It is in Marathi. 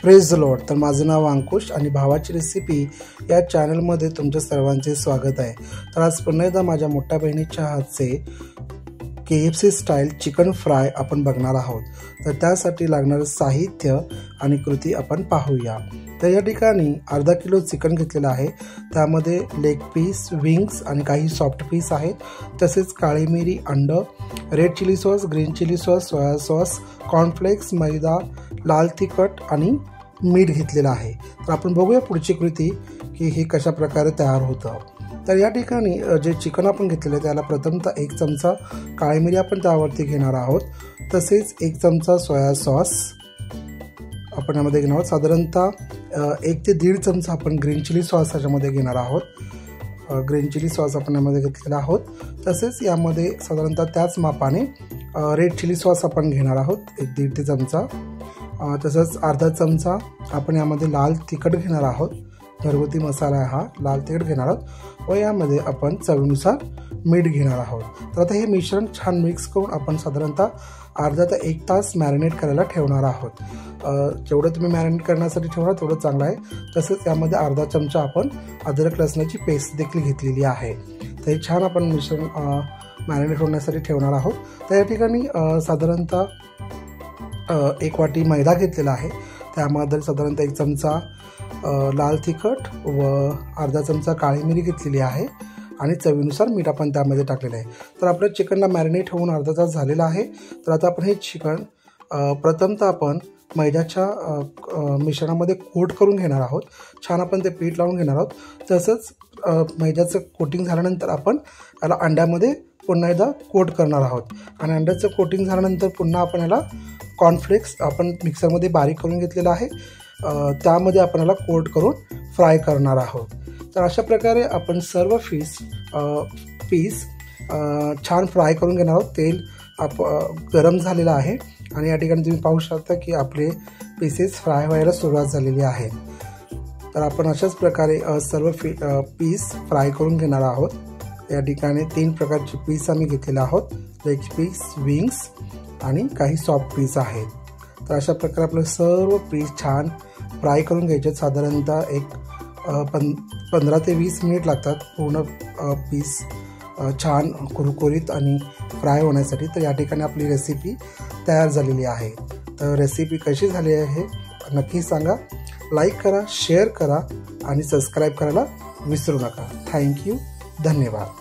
Praise the Lord. तर माझं नाव अंकुश आणि भावाची रेसिपी या चॅनलमध्ये तुमच्या सर्वांचे स्वागत आहे। तर आज पुन्हा एकदा माझ्या मोठ्या बहिणीच्या हातचे KFC स्टाईल चिकन फ्राय आपण बघणार आहोत। तर त्यासाठी लागणारे साहित्य आणि कृती आपण पाहूया। तर या ठिकाणी अर्धा किलो चिकन घेतलेलं आहे। त्यामध्ये लेग पीस, विंग्स आणि काही सॉफ्ट पीस आहेत। तसेच काळी मिरी, अंड, red chilli sauce, green chilli sauce, soya sauce, cornflakes, मैदा, लाल तिखट आणि मीठ घेतलेलं आहे। तर आपण बघूया पुढची कृती की हे कशा प्रकारे तयार होतं। तर या ठिकाणी जे चिकन आपण घेतलेलं आहे त्याला प्रथमतः 1 चमचा काळी मिरी आपण त्यावरती घेणार आहोत। तसेच 1 चमचा सोया सॉस आपण यामध्ये घेणार आहोत। साधारणतः 1 ते 1.5 चमचा आपण ग्रीन चिली सॉस याच्यामध्ये घेणार आहोत। ग्रीन चिली सॉस आपण यामध्ये घेतलेला आहोत। तसेच यामध्ये साधारणतः त्याच मापाने रेड चिली सॉस आपण घेणार आहोत, 1-1.5 ते चमचा। तसंच अर्धा चमचा आपण यामध्ये लाल तिखट घेणार आहोत। घरगुती मसाला हा लाल तिखट घेणार आहोत व यामध्ये आपण चवीनुसार मीठ घेणार आहोत। तर आता हे मिश्रण छान मिक्स करून आपण साधारणतः अर्धा ते 1 तास मॅरिनेट करायला ठेवणार आहोत। जेवढं तुम्ही मॅरिनेट करण्यासाठी ठेवणार तेवढं चांगलं आहे। तसेच यामध्ये अर्धा चमचा आपण अद्रक लसणाची पेस्ट देखील घेतलेली आहे। तर हे छान आपण मिश्रण मॅरिनेट होण्यासाठी ठेवणार आहोत। तर या ठिकाणी साधारणतः 1 वाटी मैदा घेतलेला आहे। त्यामध्ये साधारणतः 1 चमचा लाल तिखट व अर्धा चमचा काळी मिरी घेतलेली आहे आणि चवीनुसार मीठ आपण त्यामध्ये टाकलेलं आहे। तर आपलं चिकनला मॅरिनेट होऊन अर्धा तास झालेला आहे। तर आता आपण हे चिकन प्रथमतः आपण मैद्याच्या मिश्रणामध्ये कोट करून घेणार आहोत। छान आपण ते पीठ लावून घेणार आहोत। तसंच मैद्याचं कोटिंग झाल्यानंतर आपण याला अंड्यामध्ये पुन्हा एकदा कोट करणार आहोत आणि अंड्याचं कोटिंग झाल्यानंतर पुन्हा आपण याला कॉर्नफ्लेक्स आपण मिक्सरमध्ये बारीक करून घेतलेला आहे, त्यामध्ये आपण याला कोट करून फ्राय करणार आहोत। तर अशा प्रकारे आपण सर्व पीस छान फ्राय करून घेणार आहोत। तेल गरम झालेलं आहे आणि या ठिकाणी तुम्ही पाहू शकता की आपले पीसेस फ्राय व्हायला सुरुवात झालेली आहे। तर आपण अशाच प्रकारे सर्व पीस फ्राय करून घेणार आहोत। या ठिकाणी 3 प्रकारचे पीस आम्ही घेतलेले आहोत, लेग पीस, विंग्स आणि काही सॉफ्ट पीस आहेत। तर अशा प्रकारे आपले सर्व पीस छान फ्राय करून घ्यायचे। साधारणतः 15 ते 20 मिनिट लागतात पूर्ण पीस छान कुरकुरीत आणि फ्राय होण्यासाठी। तर या ठिकाणी आपली रेसिपी तयार झालेली आहे। तर रेसिपी कशी झाली आहे नक्की सांगा, लाईक करा, शेअर करा आणि सबस्क्राईब करायला विसरू नका। थँक्यू, धन्यवाद।